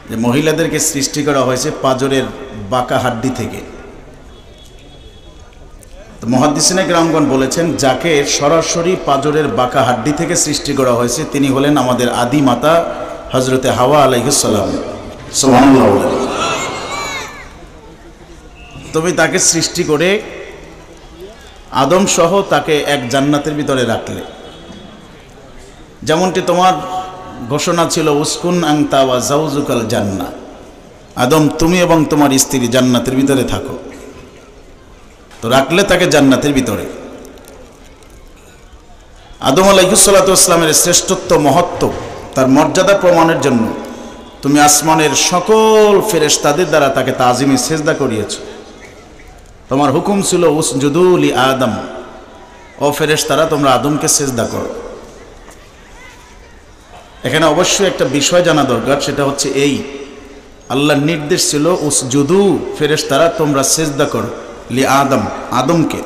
যে মহিলাদেরকে সৃষ্টি করা হয়েছে পাঁজরের বাঁকা হাড্ডি থেকে। তো মুহাদ্দিসিনে কেরামগণ বলেছেন, যাকে সরাসরি পাঁজরের বাঁকা হাড্ডি থেকে সৃষ্টি করা হয়েছে তিনি হলেন আমাদের আদি মাতা হযরতে হাওয়া আলাইহিস সালাম। সুবহানাল্লাহ। তুমি তাকে সৃষ্টি করে আদম সহ তাকে এক জান্নাতের ভিতরে রাখলে। যেমনটি তোমার ঘোষণা ছিল, উসকুন আনতা ওয়া যাওজুকাল জান্নাহ, আদম তুমি এবং তোমার স্ত্রী জান্নাতের ভিতরে থাকো। তো রাখলে তাকে জান্নাতের ভিতরে। আদম আলাইহিস সালাতু ওয়াস সালামের শ্রেষ্ঠত্ব, মহত্ব, তার মর্যাদা প্রমাণের জন্য তুমি আসমানের সকল ফেরেশতাদের দ্বারা তাকে তাজিমি সেজদা করিয়েছো। তোমার হুকুম ছিল উসজুদু লি আদম, ও ফেরেশতারা তোমরা আদমকে সেজদা করো। এখানে অবশ্যই একটা বিষয় জানা দরকার, সেটা হচ্ছে এই, আল্লাহর নির্দেশ ছিল উসজুদু, ফেরেশতারা তোমরা সেজদা করো, লি আদম, আদমকে।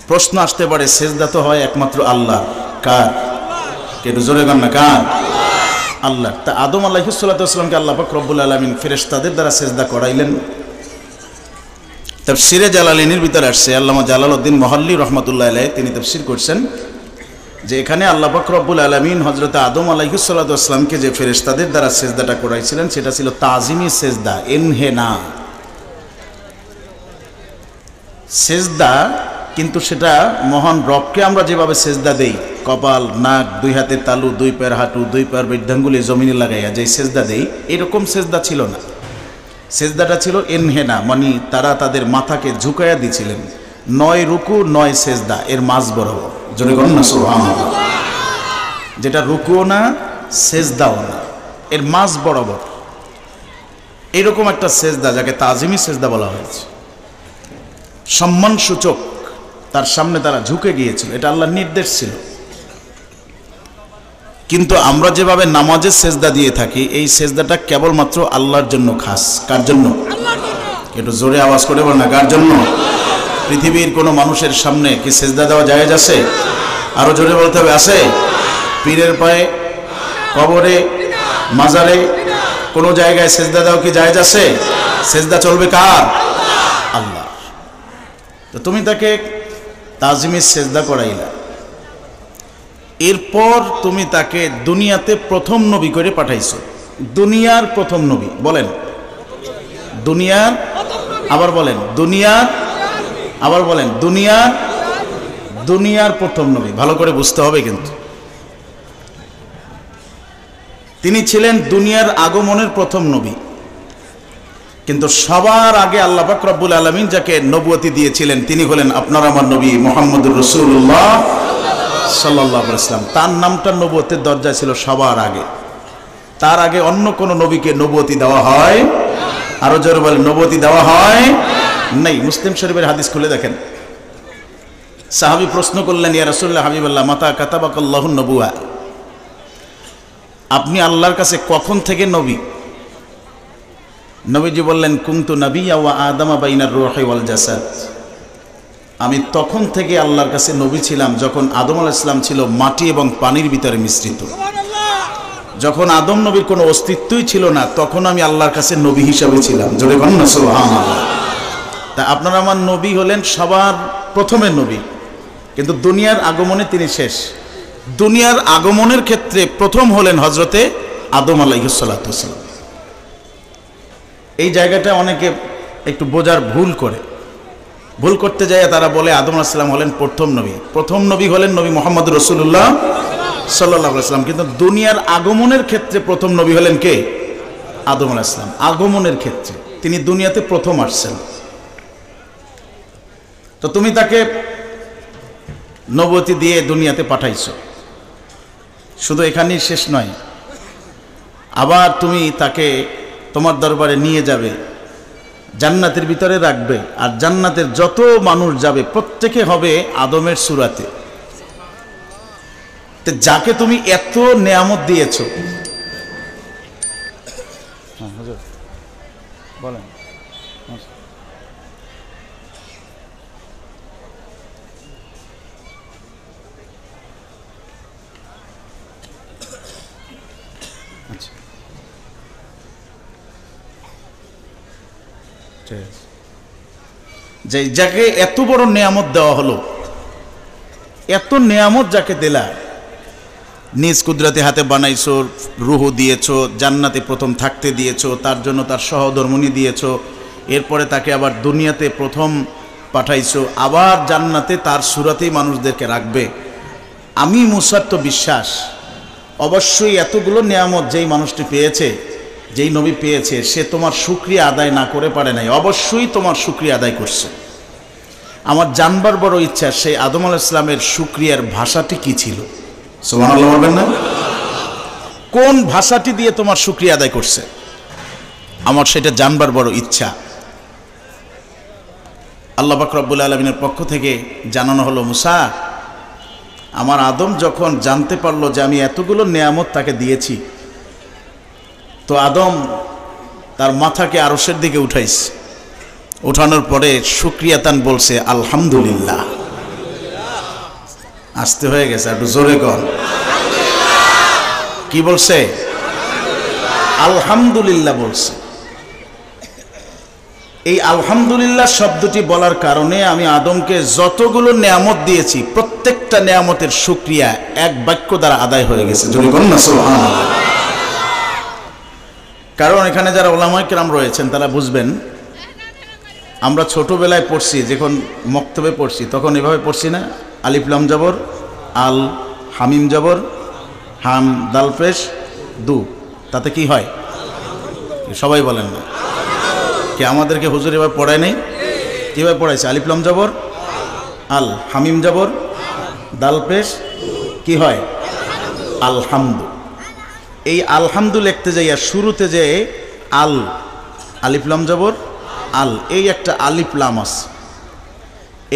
প্রশ্ন আসতে পারে, সেজদা তো হয় একমাত্র আল্লাহ, কার? কেটু জোরে গান না, কার? আল্লাহ। তা আদম আলাইহিস সালাতু ওয়াস সালামকে আল্লাহ পাক রব্বুল আলামিন ফেরেশতাদের দ্বারা সেজদা করাইলেন। তাফসিরে জালালাইনের ভিতরে আসছে, আল্লামা জালালউদ্দিন মুহাল্লি রাহমাতুল্লাহ আলাইহি তিনি তাফসির করছেন যে এখানে আল্লাহ পাক রব্বুল আলামিন হযরত আদম আলাইহিস সালাতু ওয়াস সালামকে যে ফেরেশতাদের দ্বারা সেজদাটা করাইছিলেন সেটা ছিল তাজিমি সেজদা, ইনহিনা সেজদা। কিন্তু সেটা মহান রবকে আমরা যেভাবে সেজদা দেই, কপাল, নাক, দুই হাতের তালু, দুই পায়ের হাঁটু, দুই পায়ের বৃদ্ধাঙ্গুলি জমিনে লাগাইয়া যে সেজদা দেই, এরকম সেজদা ছিল না। সেজদাটা ছিল ইনহেনা, মানে তারা তাদের মাথাকে ঝুঁকাইয়া দিছিলেন। 9 রুকু 9 সেজদা, এর মাঝ বরাবর। জোরে বলুন না সুবহানাল্লাহ। যেটা রুকুও না, সেজদাও না, এর মাঝ বরাবর এরকম একটা সেজদা, যাকে তাজিমি সেজদা বলা হয়েছে। সম্মান সূচক, তার সামনে তারা ঝুঁকে গিয়েছিল, এটা আল্লাহর নির্দেশ ছিল। কিন্তু আমরা যেভাবে নামাজে সেজদা দিয়ে থাকি, এই সেজদাটা কেবলমাত্র আল্লাহর জন্য খাস। কার জন্য? একটু জোরে আওয়াজ করে বল না, কার জন্য? পৃথিবীর কোনো মানুষের সামনে কি সেজদা দেওয়া জায়েজ আছে? আরো জোরে বলতে হবে, আছে? পীরের পায়ে, কবরে, মাজারে, কোনো জায়গায় সেজদা দেওয়া কি জায়েজ আছে? সেজদা চলবে কার? আল্লাহ। তো তুমি তাকে তাজিমি সেজদা করাইলা, এরপর তুমি তাকে দুনিয়াতে প্রথম নবী করে পাঠাইছো। দুনিয়ার প্রথম নবী, বলেন দুনিয়ার, আবার বলেন দুনিয়ার, আবার বলেন দুনিয়ার, দুনিয়ার প্রথম নবী। ভালো করে বুঝতে হবে কিন্তু, তিনি ছিলেন দুনিয়ার আগমনের প্রথম নবী। কিন্তু সবার আগে আল্লাহ পাক রব্বুল আলামিন যাকে নবুয়তি দিয়েছিলেন তিনি হলেন আপনার আমার নবী মুহাম্মদুর রাসূলুল্লাহ সাল্লাল্লাহু আলাইহি ওয়াসাল্লাম। তার নামটা নবুয়তের দরজায় ছিল সবার আগে। তার আগে অন্য কোন নবীকে নবুয়তি দেওয়া হয়? আরো জোরে বলেন, নবুয়তি দেওয়া হয় নাই। মুসলিম শরীফের হাদিস খুলে দেখেন। সাহাবী প্রশ্ন করলেন, ইয়া রাসূলুল্লাহ হাবিবাল্লাহ, মাতা কাতাবাকাল্লাহুন নবুয়া, আপনি আল্লাহর কাছে কখন থেকে নবী? নবীজি বললেন, কুনতু নাবিয়্যা ওয়া আদামা বাইনার রূহি ওয়াল জাসাদ, আমি তখন থেকে আল্লাহর কাছে নবী ছিলাম যখন আদম আলাইহিস সালাম ছিল মাটি এবং পানির ভিতরে মিশ্রিত। যখন আদম নবীর কোনো অস্তিত্বই ছিল না তখন আমি আল্লাহর কাছে নবী হিসাবে ছিলাম। জোরে বলুন না সুবহানাল্লাহ। তা আপনারা আমার নবী হলেন সবার প্রথমের নবী, কিন্তু দুনিয়ার আগমনে তিনি শেষ। দুনিয়ার আগমনের ক্ষেত্রে প্রথম হলেন হযরতে আদম আলাইহিস সালাতু ওয়াস সালাম। এই জায়গাটা অনেকে একটু বোঝার ভুল করে, ভুল করতে যায় তারা বলে আদম আলাইহিস সালাম হলেন প্রথম নবী। প্রথম নবী হলেন নবী মুহাম্মদুর রাসূলুল্লাহ সাল্লাল্লাহু আলাইহি ওয়াসাল্লাম। কিন্তু দুনিয়ার আগমনের ক্ষেত্রে প্রথম নবী হলেন কে? আদম আলাইহিস সালাম। আগমনের ক্ষেত্রে তিনি দুনিয়াতে প্রথম আসছেন। তো তুমি তাকে নবুয়তি দিয়ে দুনিয়াতে পাঠাইছো। শুধু এখানেই শেষ নয়, আবার তুমি তাকে তোমার দরবারে নিয়ে যাবে, জান্নাতের ভিতরে রাখবে, আর জান্নাতের যত মানুষ যাবে প্রত্যেকে হবে আদমের সূরাতে। তো যাকে তুমি এত নেয়ামত দিয়েছো, বলেন যে যাকে এত বড় নেয়ামত দেওয়া হলো, এত নেয়ামত যাকে দিলা, নিজ কুদরতি হাতে বানাইছো, রুহ দিয়েছো, জান্নাতে প্রথম থাকতে দিয়েছো, তার জন্য তার সহধর্মিণী দিয়েছো, এরপরে তাকে আবার দুনিয়াতে প্রথম পাঠাইছো, আবার জান্নাতে তার সুরাতেই মানুষদেরকে রাখবে। আমি মুসার তো বিশ্বাস অবশ্যই এতগুলো নেয়ামত যেই মানুষটি পেয়েছে, যেই নবী পেয়েছে, সে তোমার শুকরিয়া আদায় না করে পারে নাই, অবশ্যই তোমার শুকরিয়া আদায় করছে। আমার জানবার বড় ইচ্ছা সেই আদম আলাইহিস সালামের শুকরিয়ার ভাষাটি কি ছিল। সুবহানাল্লাহ বলবেন না? কোন ভাষাটি দিয়ে তোমার শুকরিয়া আদায় করছে, আমার সেটা জানবার বড় ইচ্ছা। আল্লাহ পাক রব্বুল আলামিনের পক্ষ থেকে জানানো হলো, মুসা, আমার আদম যখন জানতে পারলো যে আমি এতগুলো নেয়ামত তাকে দিয়েছি, তো আদম তার মাথাকে আরশের দিকে উঠাইছে। উঠানোর পরে শুকরিয়াতান বলছে আলহামদুলিল্লাহ। আসতে হয়ে গেছে, একটু জোরে কর। কি বলছে? আলহামদুলিল্লাহ বলছে। এই আলহামদুলিল্লাহ শব্দটি বলার কারণে আমি আদমকে যতগুলো নেয়ামত দিয়েছি প্রত্যেকটা নেয়ামতের শুকরিয়া এক বাক্য দ্বারা আদায় হয়ে গেছে। জোরে বলুন না সুবহানাল্লাহ। কারণ এখানে যারা উলামায়ে কেরাম রয়েছেন তারা বুঝবেন, আমরা ছোটবেলায় পড়ছি, যখন মক্তবে পড়ছি তখন এভাবে পড়ছি না, আলিফ লাম জবর আল, হামিম জবর হাম, দাল পেশ দু, তাতে কি হয়? সবাই বলেন না কি আমাদেরকে হুজুর এভাবে পড়ায় নেই? কীভাবে পড়াইছে? আলিফ লাম জবর আল, হামিম জবর দাল পেশ কি হয়? আলহামদু। এই আলহামদু লিখতে যাইয়া শুরুতে যে আল, আলিফ লাম জবর আল, এই একটা আলিফ লাম আছে।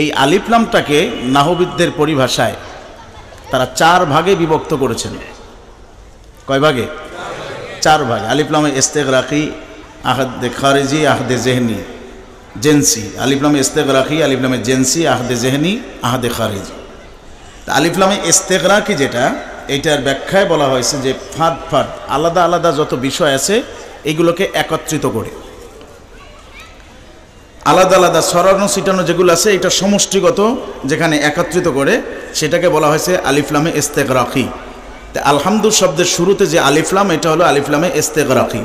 এই আলিফ লামটাকে নাহবিদদের পরিভাষায় তারা 4 ভাগে বিভক্ত করেছেন। কয় ভাগে? 4 ভাগে। আলিফ লামে ইস্তেগরাকি, আহদে খারিজি, আহদে জেহনি, জেন্সি। আলিফ লামে ইস্তেগরাকি, আলিফ লামে জেন্সি, আহদে জেহনি, আহদে খারিজি। আলিফ লামে ইস্তেগরাকি যেটা, এইটার ব্যাখ্যায় বলা হয়েছে যে ফাঁদ ফাঁদ আলাদা আলাদা যত বিষয় আছে এগুলোকে একত্রিত করে, আলাদা আলাদা ছড়ানো ছিটানো যেগুলো আছে এটা সমষ্টিগত যেখানে একত্রিত করে সেটাকে বলা হয়েছে আলিফ লামে ইস্তেগরাকি। তা আলহামদু শব্দের শুরুতে যে আলিফ লাম, এটা হলো আলিফ লামে ইস্তেগরাকি।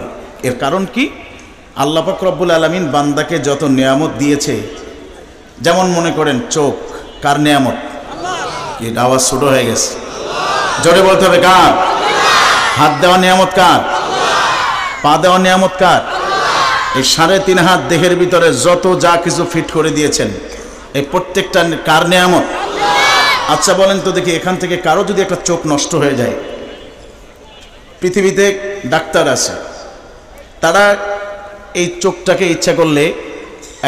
এর কারণ কি? আল্লাহ পাক রব্বুল আলামিন বান্দাকে যত নিয়ামত দিয়েছে, যেমন মনে করেন চোখ, কার নিয়ামত? এর আওয়াজ ছোট হয়ে গেছে, জোরে বলতে হবে কার? হাত দেওয়া নিয়ামত কার? পা দেওয়া নিয়ামত কার? এই 3.5 হাত দেহের ভিতরে যত যা কিছু ফিট করে দিয়েছেন, এই প্রত্যেকটা কার নিয়ামত? আচ্ছা বলেন তো দেখি, এখান থেকে কারো যদি একটা চোখ নষ্ট হয়ে যায়, পৃথিবীতে ডাক্তার আছে, তারা এই চোখটাকে ইচ্ছা করলে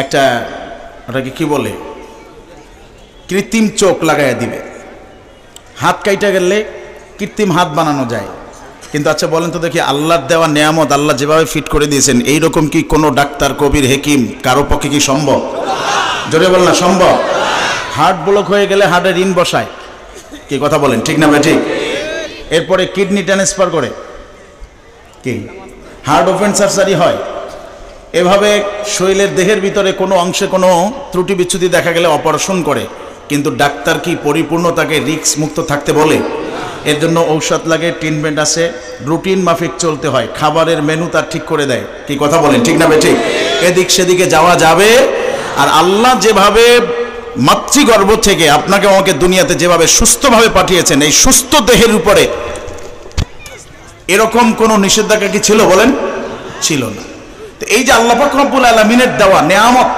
একটা, ওটাকে কি বলে, কৃত্রিম চোখ লাগাইয়া দিবে। হাত কাইটা গেলে কৃত্রিম হাত বানানো যায়। কিন্তু আচ্ছা বলেন তো দেখি, আল্লাহর দেওয়া নেয়ামত আল্লাহ যেভাবে ফিট করে দিয়েছেন, এইরকম কি কোনো ডাক্তার, কবির, হেকিম কারো পক্ষে কি সম্ভব? জোরে বল না, সম্ভব? হার্ট ব্লক হয়ে গেলে হার্টে রিন বসায়, কি কথা বলেন, ঠিক না ভাই? ঠিক। এরপরে কিডনি ট্রান্সফার করে, কি হার্ট ওপেন সার্জারি হয়। এভাবে শরীরের দেহের ভিতরে কোনো অংশে কোনো ত্রুটি বিচ্যুতি দেখা গেলে অপারেশন করে। কিন্তু ডাক্তার কি পরিপূর্ণ তাকে রিস্ক মুক্ত থাকতে বলে? এর জন্য ঔষধ লাগে, ট্রিটমেন্ট আছে, রুটিন মাফিক চলতে হয়, খাবারের মেনু তার ঠিক করে দেয়, কি কথা বলেন, ঠিক না ভাই? ঠিক। এদিক সেদিকে যাওয়া যাবে। আর আল্লাহ যেভাবে মাতৃগর্ভ থেকে আপনাকে আমাকে দুনিয়াতে যেভাবে সুস্থভাবে পাঠিয়েছেন, এই সুস্থ দেহের উপরে এরকম কোন নিষেধাজ্ঞা কি ছিল বলেন? ছিল না। তো এই যে আল্লাহ পাক রব্বুল আলামিনের দেওয়া নিয়ামত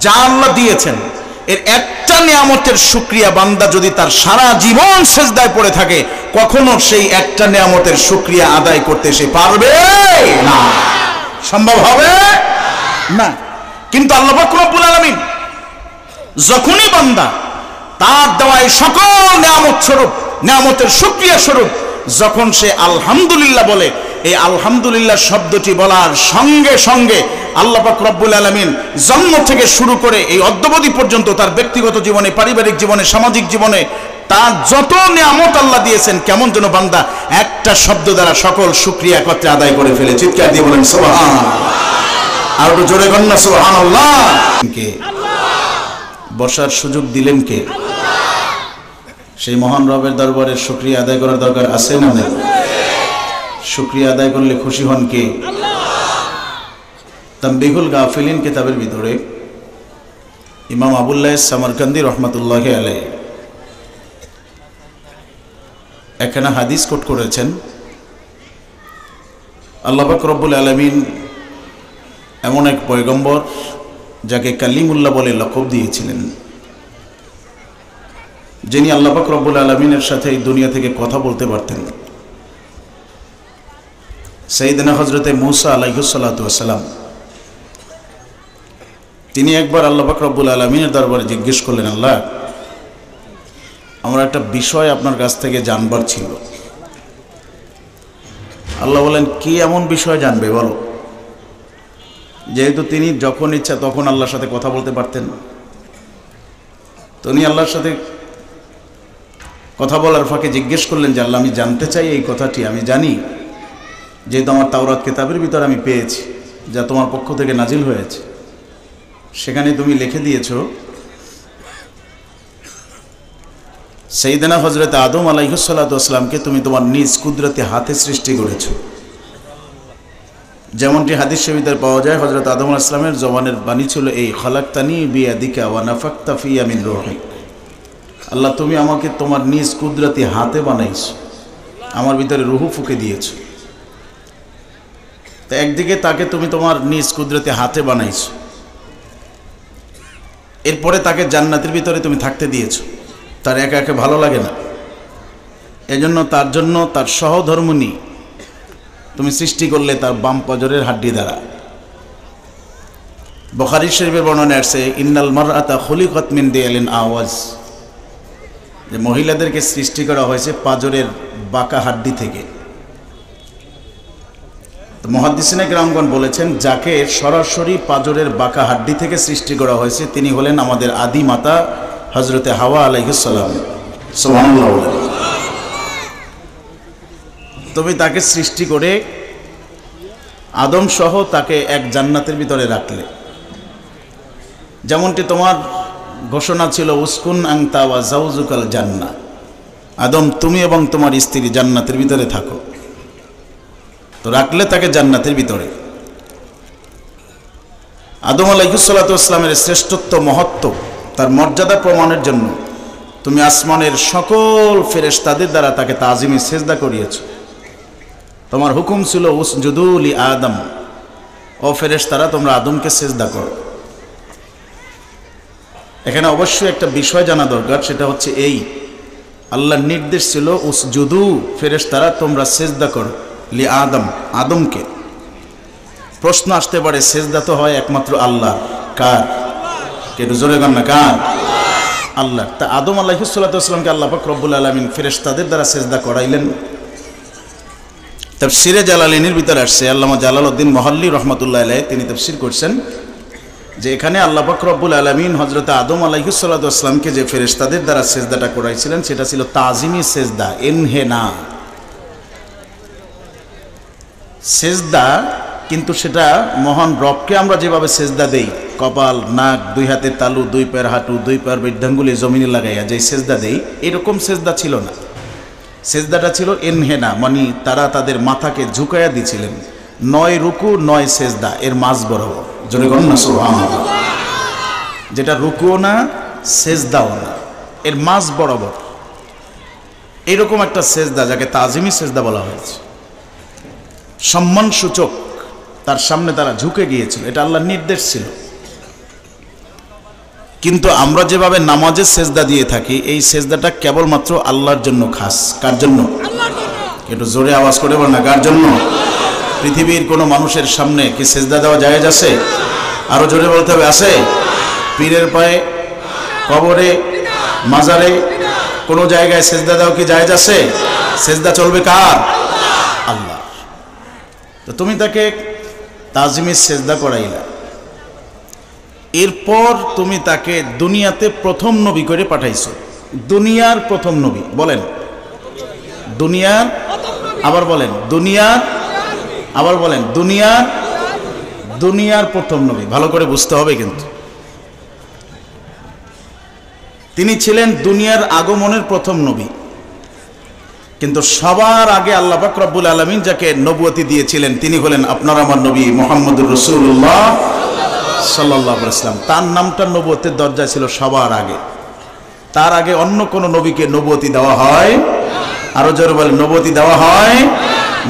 যা আল্লাহ দিয়েছেন, এর একটা নিয়ামতের শুকরিয়া বান্দা যদি তার সারা জীবন সিজদায় পড়ে থাকে, কখনো সেই একটা নিয়ামতের শুকরিয়া আদায় করতে সে পারবে না, সম্ভব হবে না। কিন্তু আল্লাহ পাক রব্বুল আলামিন যখনই বান্দা তার দেওয়া এই সকল নিয়ামত স্বরূপ, নিয়ামতের শুকরিয়া স্বরূপ যখন সে আলহামদুলিল্লাহ বলে, এই আলহামদুলিল্লাহ শব্দটি বলার সঙ্গে সঙ্গে আল্লাহ পাক রব্বুল আলামিন জন্ম থেকে শুরু করে এই অদ্যাবধি পর্যন্ত তার ব্যক্তিগত জীবনে, পারিবারিক জীবনে, সামাজিক জীবনে তার যত নিয়ামত আল্লাহ দিয়েছেন, কেমন যেন বান্দা একটা শব্দ দ্বারা সকল শুকরিয়া একত্রে আদায় করে ফেলে। চিৎকার দিয়ে বলেন সুবহানাল্লাহ। আর একটু জোরে কর না সুবহানাল্লাহ। কে বসার সুযোগ দিলেন কে? সেই মহান রবের দরবারে শুকরিয়া আদায় করার দরকার আছে না নেই? শুকরিয়া আদায় করলে খুশি হন কে? তানবীহুল গাফিলিন কিতাবের ভিতরে ইমাম আবুল্লাহ সামারকান্দি রহমাতুল্লাহি আলাইহি একখানা হাদিস কোট করেছেন। আল্লাহ পাক রব্বুল আলামিন এমন এক পয়গম্বর যাকে কালিমুল্লাহ বলে লকব দিয়েছিলেন, যিনি আল্লাহ পাক রব্বুল আলামিনের সাথে এই দুনিয়া থেকে কথা বলতে পারতেন। সাইয়েদনা হযরতে মূসা আলাইহিস সালাতু ওয়াস সালাম, তিনি একবার আল্লাহ পাক রব্বুল আলামিনের দরবারে জিজ্ঞেস করলেন, আল্লাহ, আমার একটা বিষয় আপনার কাছ থেকে জানবার ছিল। আল্লাহ বলেন, কি এমন বিষয় জানবে বলো? যেহেতু তিনি যখন ইচ্ছা তখন আল্লাহর সাথে কথা বলতে পারতেন, তো উনি আল্লাহর সাথে কথা বলার ফাঁকে জিজ্ঞেস করলেন যে, আল্লাহ, আমি জানতে চাই এই কথাটি। আমি জানি যেহেতু আমার তাওরাত কিতাবের ভিতর আমি পেয়েছি, যা তোমার পক্ষ থেকে নাজিল হয়েছে, সেখানে তুমি লিখে দিয়েছো সাইয়েদনা হযরত আদম আলাইহিস সালাতু ওয়াস সালামকে তুমি তোমার নিজ কুদরতি হাতে সৃষ্টি করেছো। যেমনটি হাদিস শরীফে পাওয়া যায়, হযরত আদম আলাইহিস সালামের জবানের বাণী ছিল এই, খালাকতানি বিয়াদিকা ওয়া নাফাকতা ফিয়া মিন রূহিক। আল্লাহ, তুমি আমাকে তোমার নিজ কুদরতি হাতে বানাইছো, আমার ভিতরে রূহ ফুঁকে দিয়েছো। তো একদিকে তাকে তুমি তোমার নিজ কুদরতি হাতে বানাইছো, এরপরে তাকে জান্নাতের ভিতরে তুমি থাকতে দিয়েছো। তার একা একা ভালো লাগে না, এজন্য তার জন্য তার সহধর্মিণী তুমি সৃষ্টি করলে তার বাম পাজরের হাড্ডি দ্বারা। বুখারী শরীফের বর্ণনা আছে, ইন্নাল মারআতা খুলিকাত মিন দিয়ালিন আওয়াজ, যে মহিলাদেরকে সৃষ্টি করা হয়েছে পাজরের বাঁকা হাড্ডি থেকে। তো মুহাদ্দিসিনে কেরামগণ বলেছেন, যাকে সরাসরি পাজরের বাঁকা হাড্ডি থেকে সৃষ্টি করা হয়েছে তিনি হলেন আমাদের আদি মাতা হযরতে হাওয়া আলাইহিস সালাম। সুবহানাল্লাহ। তুমি তাকে সৃষ্টি করে আদম সহ তাকে এক জান্নাতের ভিতরে রাখলে। যেমনটি তোমার ঘোষণা ছিল, উসকুন আনতা ওয়া যাওজুকাল জান্নাহ, আদম তুমি এবং তোমার স্ত্রী জান্নাতের ভিতরে থাকো। তো রাখলে তাকে জান্নাতের ভিতরে। আদম আলাইহিস সালাতু ওয়াস সালামের শ্রেষ্ঠত্ব, মহত্ব, তার মর্যাদা প্রমাণের জন্য তুমি আসমানের সকল ফেরেশতাদের দ্বারা তাকে তাজিমি সেজদা করিয়েছ। তোমার হুকুম ছিল, উসজুদু লি আদম, ও ফেরেশতারা তোমরা আদমকে সেজদা করো। এখানে অবশ্যই একটা বিষয় জানা দরকার, সেটা হচ্ছে এই, আল্লাহর নির্দেশ ছিল উসজুদু, ফেরেশতারা তোমরা সেজদা করো, লি আদম, আদমকে। প্রশ্ন আসতে পারে, সেজদা তো হয় একমাত্র আল্লাহ, কার? একটু জোরে গান না, কার? আল্লাহ। তা আদম আলাইহিস সালাতু ওয়াস সালামকে আল্লাহ পাক রব্বুল আলামিন ফেরেশতাদের দ্বারা সেজদা করাইলেন। তাফসিরে জালালাইনের ভিতরে আসছে, আল্লামা জালালউদ্দিন মুহাল্লি রাহমাতুল্লাহি আলাইহি তিনি তাফসির করছেন যে এখানে আল্লাহ পাক রব্বুল আলামিন হযরত আদম আলাইহিস সালাতু ওয়াস সালামকে যে ফেরেশতাদের দ্বারা সেজদাটা করাইছিলেন সেটা ছিল তাজিমি সেজদা, ইনহিনা সেজদা। কিন্তু সেটা মহান রবকে আমরা যেভাবে সেজদা দেই, কপাল, নাক, দুই হাতের তালু, দুই পায়ের হাঁটু, দুই পায়ের বৃদ্ধাঙ্গুলি জমিনে লাগাইয়া যে সেজদা দেই, এরকম সেজদা ছিল না। সেজদাটা ছিল ইনহেনা, মানে তারা তাদের মাথাকে ঝুঁকাইয়া দিয়েছিলেন। 9 রুকু 9 সেজদা, এর মাঝ বরাবর। জোরে বলুন না সুবহানাল্লাহ। যেটা রুকুও না, সেজদাও না, এর মাঝ বরাবর এরকম একটা সেজদা, যাকে তাজিমি সেজদা বলা হয়েছে। সম্মান সূচক তার সামনে তারা ঝুঁকে গিয়েছিল, এটা আল্লাহর নির্দেশ ছিল। কিন্তু আমরা যেভাবে নামাজের সেজদা দিয়ে থাকি, এই সেজদাটা কেবলমাত্র আল্লাহর জন্য খাস। কার জন্য? একটু জোরে আওয়াজ করে বল না, কার জন্য? পৃথিবীর কোনো মানুষের সামনে কি সেজদা দেওয়া জায়েজ আছে? আরো জোরে বলতে হবে, আছে? পীরের পায়ে, কবরে, মাজারে, কোনো জায়গায় সেজদা দেওয়া কি জায়েজ আছে? সেজদা চলবে কার? আল্লাহ। তো তুমি তাকে তাজিমি সেজদা করাইলা, এরপর তুমি তাকে দুনিয়াতে প্রথম নবী করে পাঠাইছো। দুনিয়ার প্রথম নবী, বলেন দুনিয়ার, আবার বলেন দুনিয়ার, আবার বলেন দুনিয়ার দুনিয়ার প্রথম নবী, ভালো করে বুঝতে হবে কিন্তু। তিনি ছিলেন দুনিয়ার আগমনের প্রথম নবী, কিন্তু সবার আগে আল্লাহ পাক রব্বুল আলামিন যাকে নবুয়তি দিয়েছিলেন তিনি হলেন আপনার আমার নবী মুহাম্মদুর রাসূলুল্লাহ সাল্লাল্লাহু আলাইহি ওয়াসাল্লাম। তার নামটা নবুয়তের দরজায় ছিল সবার আগে। তার আগে অন্য কোন নবীকে নবুয়তি দেওয়া হয়? আরো জোরে বলেন, নবুয়তি দেওয়া হয়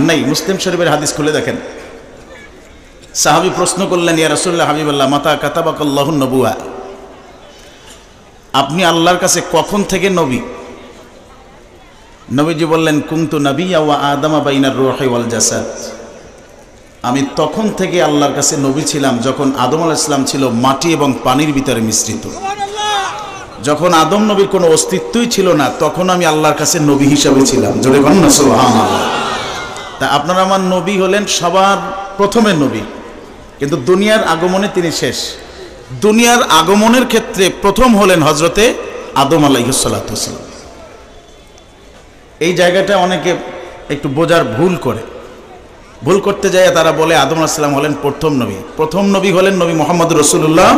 নাই। মুসলিম শরীফের হাদিস খুলে দেখেন। সাহাবী প্রশ্ন করলেন, ইয়া রাসূলুল্লাহ হাবিবাল্লাহ, মাতা কাতাবাকাল্লাহুন নবুয়া, আপনি আল্লাহর কাছে কখন থেকে নবী? নবীজি বললেন, কুনতু নাবিয়্যা ওয়া আদামা বাইনার রূহি ওয়াল জাসাদ, আমি তখন থেকে আল্লাহর কাছে নবী ছিলাম যখন আদম আলাইহিস সালাম ছিল মাটি এবং পানির ভিতরে মিশ্রিত। যখন আদম নবীর কোনো অস্তিত্বই ছিল না তখন আমি আল্লাহর কাছে নবী হিসাবে ছিলাম। জোরে বলেন না সুবহানাল্লাহ। তা আপনারা আমার নবী হলেন সবার প্রথমের নবী, কিন্তু দুনিয়ার আগমনে তিনি শেষ। দুনিয়ার আগমনের ক্ষেত্রে প্রথম হলেন হযরতে আদম আলাইহিস সালাতু ওয়াস সালাম। এই জায়গাটা অনেকে একটু বোঝার ভুল করতে যায়, তারা বলে আদম আলাইহিস সালাম হলেন প্রথম নবী। প্রথম নবী হলেন নবী মুহাম্মদুর রাসূলুল্লাহ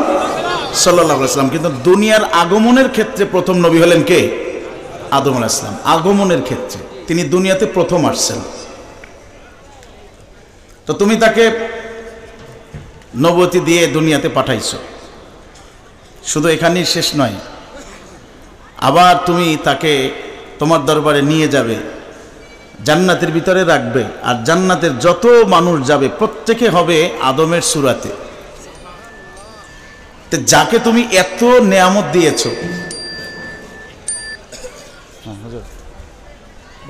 সাল্লাল্লাহু আলাইহি ওয়াসাল্লাম, কিন্তু দুনিয়ার আগমনের ক্ষেত্রে প্রথম নবী হলেন কে? আদম আলাইহিস সালাম। আগমনের ক্ষেত্রে তিনি দুনিয়াতে প্রথম আসছেন। তো তুমি তাকে নবুয়তি দিয়ে দুনিয়াতে পাঠাইছো, শুধু এখানেই শেষ নয়, আবার তুমি তাকে তোমার দরবারে নিয়ে যাবে, জান্নাতের ভিতরে রাখবে, আর জান্নাতের যত মানুষ যাবে প্রত্যেকে হবে আদমের সূরাতে। তো যাকে তুমি এত নেয়ামত দিয়েছো,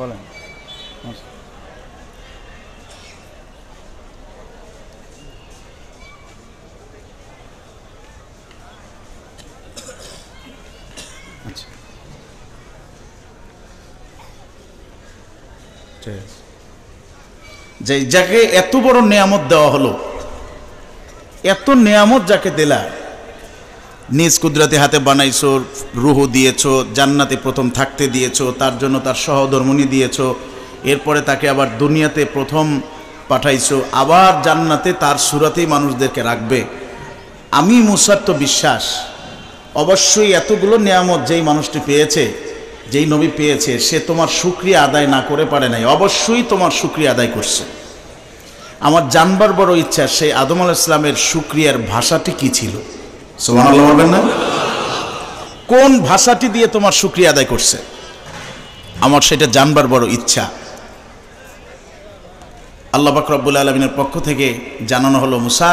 বলেন যে যাকে এত বড় নেয়ামত দেওয়া হলো, এত নেয়ামত যাকে দিলা, নিজ কুদরতে হাতে বানাইছো, রূহ দিয়েছো, জান্নাতে প্রথম থাকতে দিয়েছো, তার জন্য তার সহধর্মিণী দিয়েছো, এরপরে তাকে আবার দুনিয়াতে প্রথম পাঠাইছো, আবার জান্নাতে তার সূরাতেই মানুষদেরকে রাখবে। আমি মুসার তো বিশ্বাস অবশ্যই এতগুলো নেয়ামত যেই মানুষটি পেয়েছে, যেই নবী পেয়েছে, সে তোমার শুকরিয়া আদায় না করে পারে নাই, অবশ্যই তোমার শুকরিয়া আদায় করছে। আমার জানবার বড় ইচ্ছা সেই আদম আলাইহিস সালামের শুকরিয়ার ভাষাটি কি ছিল। সুবহানাল্লাহ বলবেন না? কোন ভাষাটি দিয়ে তোমার শুকরিয়া আদায় করছে, আমার সেটা জানবার বড় ইচ্ছা। আল্লাহ পাক রব্বুল আলামিনের পক্ষ থেকে জানানো হলো, মুসা,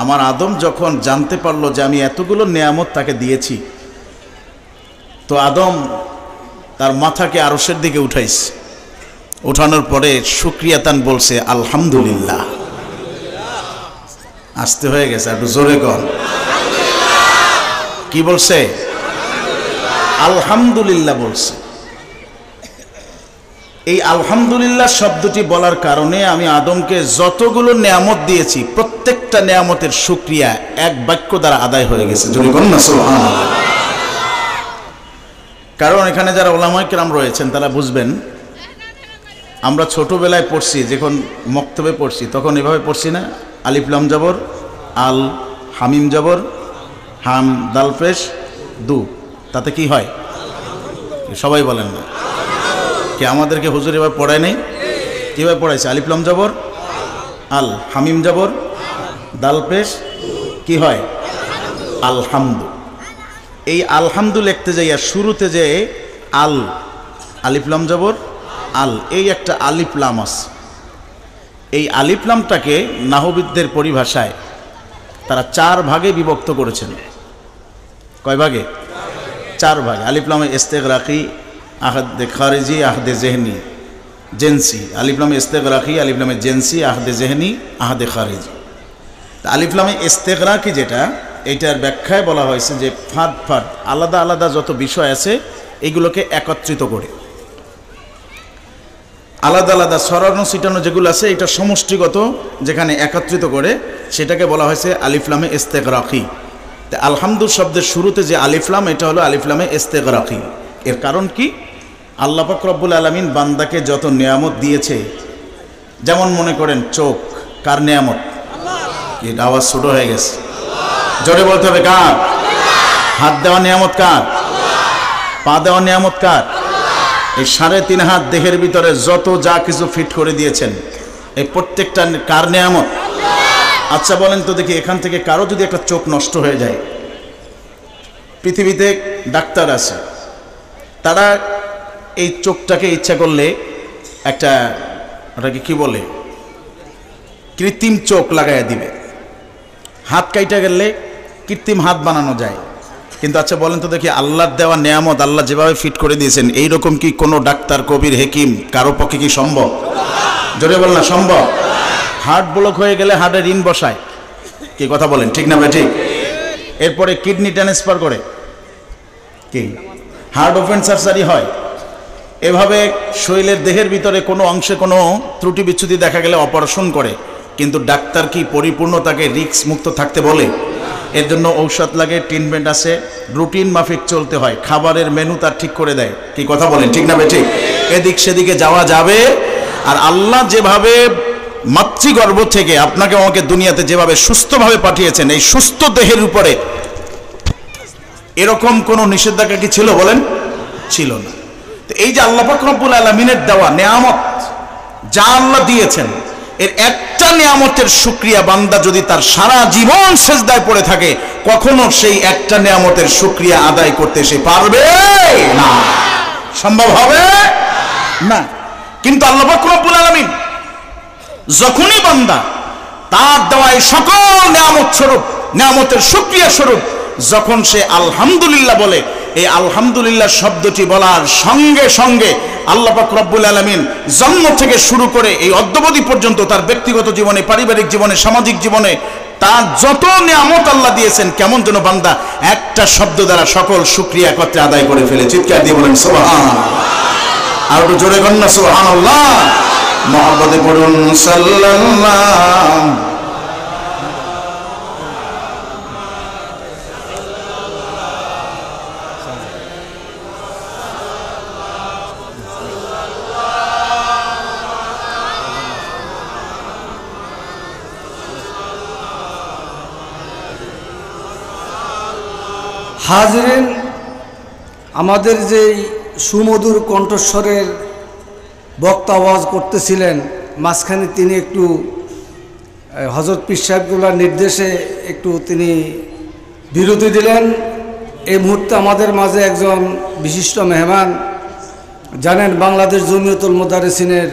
আমার আদম যখন জানতে পারলো যে আমি এতগুলো নেয়ামত তাকে দিয়েছি, তো আদম তার মাথাকে আরশের দিকে উঠাইছে। উঠানোর পরে শুকরিয়াতান বলছে আলহামদুলিল্লাহ। আসতে হয়ে গেছে, একটু জোরে কর। কি বলছে? আলহামদুলিল্লাহ বলছে। এই আলহামদুলিল্লাহ শব্দটি বলার কারণে আমি আদমকে যতগুলো নেয়ামত দিয়েছি প্রত্যেকটা নেয়ামতের শুকরিয়া এক বাক্য দ্বারা আদায় হয়ে গেছে। জোরে বলুন না সুবহানাল্লাহ। কারণ এখানে যারা উলামায়ে কেরাম রয়েছেন তারা বুঝবেন, আমরা ছোটবেলায় পড়ছি, যখন মক্তবে পড়ছি তখন এভাবে পড়ছি না, আলিফ লাম জবর আল, হামিম জবর হাম, দাল পেশ দু, তাতে কি হয়? সবাই বলেন না কি আমাদেরকে হুজুর এভাবে পড়ায় নাই? কীভাবে পড়াইছে? আলিফ লাম জবর আল, হামিম জবর দাল পেশ, কি হয়? আলহামদু। এই আলহামদু লিখতে যাইয়া শুরুতে যে আল, আলিফ লাম জবর আল, এই একটা আলিফ লাম আছে। এই আলিফ লামটাকে নাহবিদদের পরিভাষায় তারা 4 ভাগে বিভক্ত করেছেন। কয় ভাগে? 4 ভাগে। আলিফ লামে ইস্তেগরাকি, আহদে খারিজি, আহদে জেহনি, জেন্সি। আলিফ লামে ইস্তেগরাকি, আলিফ লামে জেন্সি, আহদে জেহনি, আহদে খারিজি। আলিফ লামে ইস্তেগরাকি যেটা, এইটার ব্যাখ্যায় বলা হয়েছে যে ফাঁদ ফাঁদ আলাদা আলাদা যত বিষয় আছে এগুলোকে একত্রিত করে, আলাদা আলাদা সরানো ছিটানো যেগুলো আছে এটা সমষ্টিগত যেখানে একত্রিত করে সেটাকে বলা হয়েছে আলিফ লামে ইস্তেগরাকি। তা আলহামদু শব্দের শুরুতে যে আলিফ লাম, এটা হলো আলিফ লামে ইস্তেগরাকি। এর কারণ কি? আল্লাহ পাক রব্বুল আলামিন বান্দাকে যত নেয়ামত দিয়েছে, যেমন মনে করেন চোখ, কার নেয়ামত? এটা আওয়াজ ছোট হয়ে গেছে, জোরে বলতে হবে কার? হাত দেওয়া নিয়ামত কার? পা দেওয়া নিয়ামত কার? এই 3.5 হাত দেহের ভিতরে যত যা কিছু ফিট করে দিয়েছেন, এই প্রত্যেকটা কার নিয়ামত? আচ্ছা বলেন তো দেখি, এখান থেকে কারো যদি একটা চোখ নষ্ট হয়ে যায়, পৃথিবীতে ডাক্তার আছে, তারা এই চোখটাকে ইচ্ছা করলে একটা, ওটাকে কি বলে, কৃত্রিম চোখ লাগাইয়া দিবে। হাত কাইটা গেলে কৃত্রিম হাত বানানো যায়। কিন্তু আচ্ছা বলেন তো দেখি, আল্লাহর দেওয়া নেয়ামত আল্লাহ যেভাবে ফিট করে দিয়েছেন, এইরকম কি কোনো ডাক্তার, কবির, হেকিম কারো পক্ষে কি সম্ভব? জোরে বল না, সম্ভব? হার্ট ব্লক হয়ে গেলে হার্টে রিং বসায়, কি কথা বলেন, ঠিক না ভাই? ঠিক। এরপরে কিডনি ট্রান্সফার করে, কি হার্ট ওপেন সার্জারি হয়। এভাবে শরীরের দেহের ভিতরে কোনো অংশে কোনো ত্রুটি বিচ্যুতি দেখা গেলে অপারেশন করে। কিন্তু ডাক্তার কি পরিপূর্ণ তাকে রিস্ক মুক্ত থাকতে বলে? এর জন্য ঔষধ লাগে, ট্রিটমেন্ট আছে, রুটিন মাফিক চলতে হয়, খাবারের মেনু তার ঠিক করে দেয়, কি কথা বলেন, ঠিক না ভাই? ঠিক। এদিক সেদিকে যাওয়া যাবে। আর আল্লাহ যেভাবে মাতৃগর্ভ থেকে আপনাকে আমাকে দুনিয়াতে যেভাবে সুস্থভাবে পাঠিয়েছেন, এই সুস্থ দেহের উপরে এরকম কোনো নিষেধাজ্ঞা কি ছিল বলেন? ছিল না। তো এই যে আল্লাহ পাক রব্বুল আলামিনের দেওয়া নিয়ামত যা আল্লাহ দিয়েছেন, এর একটা নিয়ামতের শুকরিয়া বান্দা যদি তার সারা জীবন সিজদায় পড়ে থাকে, কখনো সেই একটা নিয়ামতের শুকরিয়া আদায় করতে সে পারবে না, সম্ভব হবে না। কিন্তু আল্লাহ পাক রব্বুল আলামিন যখনই বান্দা তার দেওয়া এই সকল নিয়ামত স্বরূপ, নিয়ামতের শুকরিয়া স্বরূপ যখন সে আলহামদুলিল্লাহ বলে, এই আলহামদুলিল্লাহ শব্দটি বলার সঙ্গে সঙ্গে আল্লাহ পাক রব্বুল আলামিন জন্ম থেকে শুরু করে এই অদ্যাবধি পর্যন্ত তার ব্যক্তিগত জীবনে, পারিবারিক জীবনে, সামাজিক জীবনে তার যত নিয়ামত আল্লাহ দিয়েছেন, কেমন যেন বান্দা একটা শব্দ দ্বারা সকল শুকরিয়া একত্রে আদায় করে ফেলে। চিৎকার দিয়ে বলেন সুবহানাল্লাহ। আর একটু জোরে বলেন না সুবহানাল্লাহ। মহব্বতে পড়ুন সাল্লাল্লাহু। হাজরিন, আমাদের যে সুমধুর কণ্ঠস্বরের বক্তা আওয়াজ করতেছিলেন, মাঝখানে তিনি একটু হযরত পীর সাহেবগুলার নির্দেশে একটু তিনি বিরতি দিলেন। এই মুহূর্তে আমাদের মাঝে একজন বিশিষ্ট মেহমান, জানেন বাংলাদেশ জমিয়তুল মুদারিসিনের